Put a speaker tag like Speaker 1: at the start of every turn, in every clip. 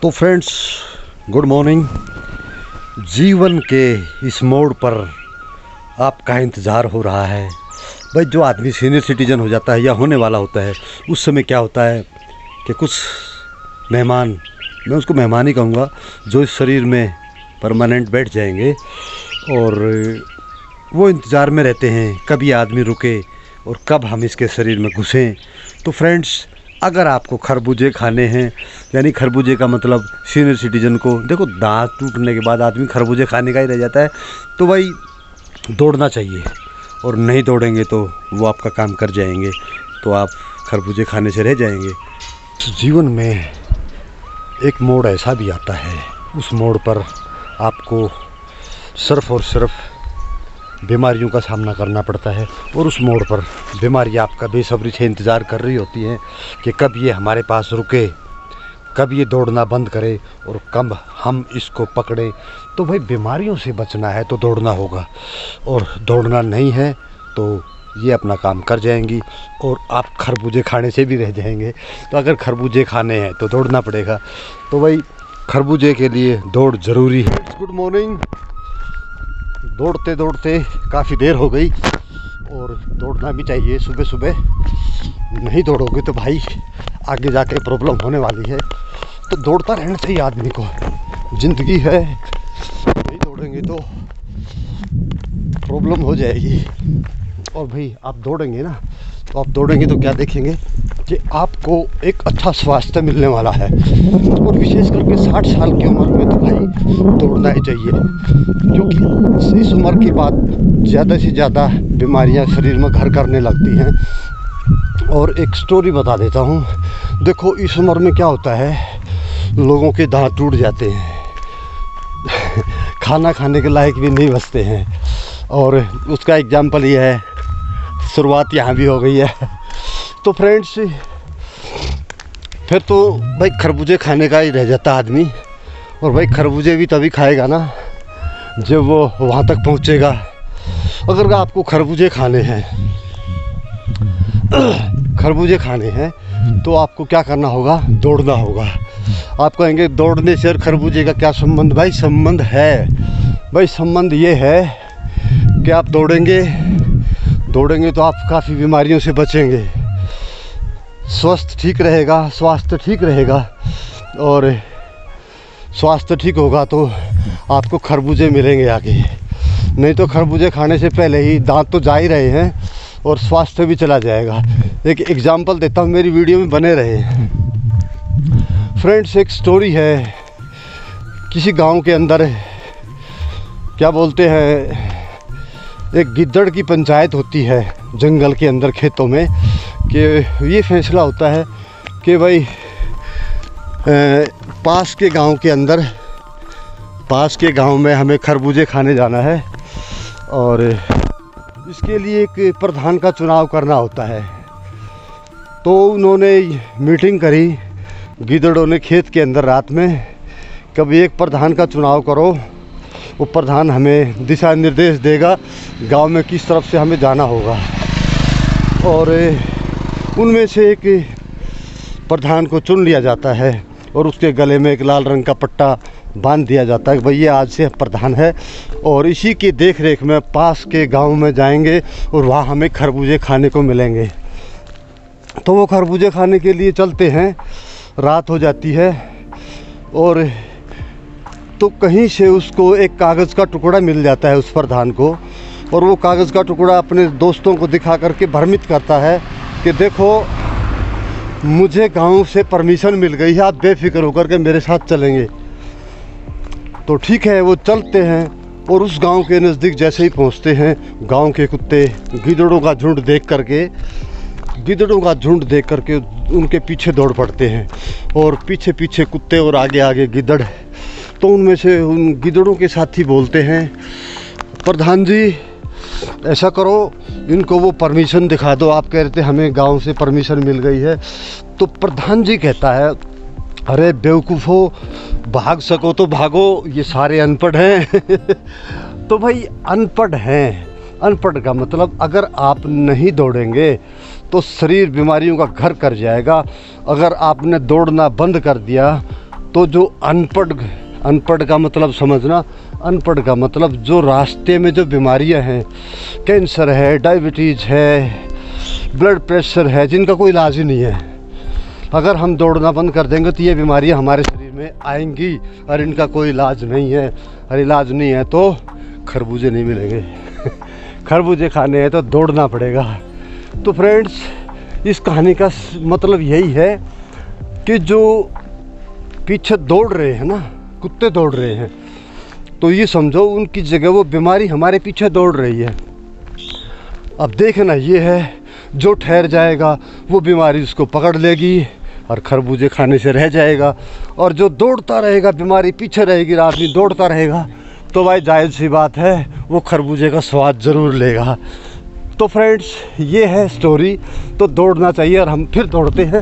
Speaker 1: तो friends, good morning. जीवन के इस मोड़ पर आपका इंतज़ार हो रहा है। भाई, जो आदमी सीनियर सिटीजन हो जाता है या होने वाला होता है, उस समय क्या होता है कि कुछ मेहमान, मैं उसको मेहमान ही कहूँगा, जो इस शरीर में परमानेंट बैठ जाएंगे और वो इंतज़ार में रहते हैं कब ये आदमी रुके और कब हम इसके शरीर में घुसें। तो फ्रेंड्स, अगर आपको खरबूजे खाने हैं, यानी खरबूजे का मतलब सीनियर सिटीजन को, देखो दांत टूटने के बाद आदमी खरबूजे खाने का ही रह जाता है, तो भाई दौड़ना चाहिए। और नहीं दौड़ेंगे तो वो आपका काम कर जाएंगे, तो आप खरबूजे खाने से रह जाएंगे। जीवन में एक मोड़ ऐसा भी आता है, उस मोड़ पर आपको सिर्फ और सिर्फ बीमारियों का सामना करना पड़ता है। और उस मोड़ पर बीमारी आपका बेसब्री से इंतज़ार कर रही होती हैं कि कब ये हमारे पास रुके, कब ये दौड़ना बंद करे और कब हम इसको पकड़ें। तो भाई, बीमारियों से बचना है तो दौड़ना होगा, और दौड़ना नहीं है तो ये अपना काम कर जाएंगी और आप खरबूजे खाने से भी रह जाएंगे। तो अगर खरबूजे खाने हैं तो दौड़ना पड़ेगा। तो भाई, खरबूजे के लिए दौड़ ज़रूरी है। Good morning. दौड़ते दौड़ते काफ़ी देर हो गई और दौड़ना भी चाहिए सुबह सुबह। नहीं दौड़ोगे तो भाई आगे जाके प्रॉब्लम होने वाली है। तो दौड़ता रहना चाहिए आदमी को, ज़िंदगी है, नहीं दौड़ेंगे तो प्रॉब्लम हो जाएगी। और भाई, आप दौड़ेंगे ना, तो आप दौड़ेंगे तो क्या देखेंगे कि आपको एक अच्छा स्वास्थ्य मिलने वाला है। और विशेष करके 60 साल की उम्र में तो भाई दौड़ना ही चाहिए, क्योंकि इस उम्र के बाद ज़्यादा से ज़्यादा बीमारियां शरीर में घर करने लगती हैं। और एक स्टोरी बता देता हूँ। देखो, इस उम्र में क्या होता है, लोगों के दांत टूट जाते हैं, खाना खाने के लायक भी नहीं बचते हैं। और उसका एग्जाम्पल ये है, शुरुआत यहाँ भी हो गई है। तो फ्रेंड्स, फिर तो भाई खरबूजे खाने का ही रह जाता आदमी। और भाई, खरबूजे भी तभी खाएगा ना जब वो वहाँ तक पहुँचेगा। अगर आपको खरबूजे खाने हैं तो आपको क्या करना होगा, दौड़ना होगा। आप कहेंगे दौड़ने से और खरबूजे का क्या संबंध? भाई संबंध है। भाई संबंध ये है कि आप दौड़ेंगे तो आप काफ़ी बीमारियों से बचेंगे, स्वास्थ्य ठीक रहेगा। और स्वास्थ्य ठीक होगा तो आपको खरबूजे मिलेंगे आगे। नहीं तो खरबूजे खाने से पहले ही दांत तो जा ही रहे हैं और स्वास्थ्य भी चला जाएगा। एक एग्जाम्पल देता हूँ, मेरी वीडियो में बने रहे। फ्रेंड्स, एक स्टोरी है। किसी गांव के अंदर क्या बोलते हैं, एक गिद्दड़ की पंचायत होती है जंगल के अंदर, खेतों में, कि ये फैसला होता है कि भाई पास के गांव में हमें खरबूजे खाने जाना है। और इसके लिए एक प्रधान का चुनाव करना होता है। तो उन्होंने मीटिंग करी गिद्दड़ों ने खेत के अंदर रात में, कभी एक प्रधान का चुनाव करो, वो प्रधान हमें दिशा निर्देश देगा गांव में किस तरफ से हमें जाना होगा। और उनमें से एक प्रधान को चुन लिया जाता है और उसके गले में एक लाल रंग का पट्टा बांध दिया जाता है कि भाई ये आज से प्रधान है, और इसी की देख रेख में पास के गांव में जाएंगे और वहाँ हमें खरबूजे खाने को मिलेंगे। तो वो खरबूजे खाने के लिए चलते हैं। रात हो जाती है और तो कहीं से उसको एक कागज़ का टुकड़ा मिल जाता है उस प्रधान को। और वो कागज़ का टुकड़ा अपने दोस्तों को दिखा करके भ्रमित करता है कि देखो, मुझे गांव से परमिशन मिल गई है, आप बेफिक्र होकर के मेरे साथ चलेंगे। तो ठीक है, वो चलते हैं। और उस गांव के नज़दीक जैसे ही पहुंचते हैं, गांव के कुत्ते गिद्धड़ों का झुंड देख करके उनके पीछे दौड़ पड़ते हैं। और पीछे पीछे कुत्ते और आगे आगे गिद्धड़। तो उनमें से उन गिद्धड़ों के साथी बोलते हैं, प्रधान जी ऐसा करो, इनको वो परमिशन दिखा दो, आप कह रहे थे हमें गांव से परमिशन मिल गई है। तो प्रधान जी कहता है, अरे बेवकूफ़ो, भाग सको तो भागो, ये सारे अनपढ़ हैं। तो भाई अनपढ़ का मतलब, अगर आप नहीं दौड़ेंगे तो शरीर बीमारियों का घर कर जाएगा। अगर आपने दौड़ना बंद कर दिया तो जो अनपढ़ का मतलब समझना, अनपढ़ का मतलब जो रास्ते में जो बीमारियां हैं, कैंसर है, डायबिटीज़ है, ब्लड प्रेशर है, जिनका कोई इलाज ही नहीं है, अगर हम दौड़ना बंद कर देंगे तो ये बीमारियां हमारे शरीर में आएंगी और इनका कोई इलाज नहीं है। और इलाज नहीं है तो खरबूजे नहीं मिलेंगे खरबूजे खाने हैं तो दौड़ना पड़ेगा। तो फ्रेंड्स, इस कहानी का मतलब यही है कि जो पीछे दौड़ रहे हैं ना, कुत्ते दौड़ रहे हैं, तो ये समझो उनकी जगह वो बीमारी हमारे पीछे दौड़ रही है। अब देखना ये है, जो ठहर जाएगा वो बीमारी उसको पकड़ लेगी और खरबूजे खाने से रह जाएगा, और जो दौड़ता रहेगा बीमारी पीछे रहेगी, रात में दौड़ता रहेगा, तो भाई जायज़ सी बात है वो खरबूजे का स्वाद ज़रूर लेगा। तो फ्रेंड्स, ये है स्टोरी। तो दौड़ना चाहिए और हम फिर दौड़ते हैं,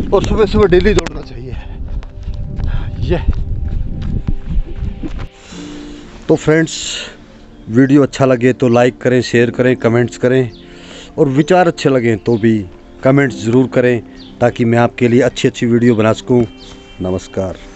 Speaker 1: और सुबह सुबह डेली दौड़ना चाहिए। ये तो फ्रेंड्स, वीडियो अच्छा लगे तो लाइक करें, शेयर करें, कमेंट्स करें, और विचार अच्छे लगें तो भी कमेंट्स ज़रूर करें, ताकि मैं आपके लिए अच्छी वीडियो बना सकूं। नमस्कार।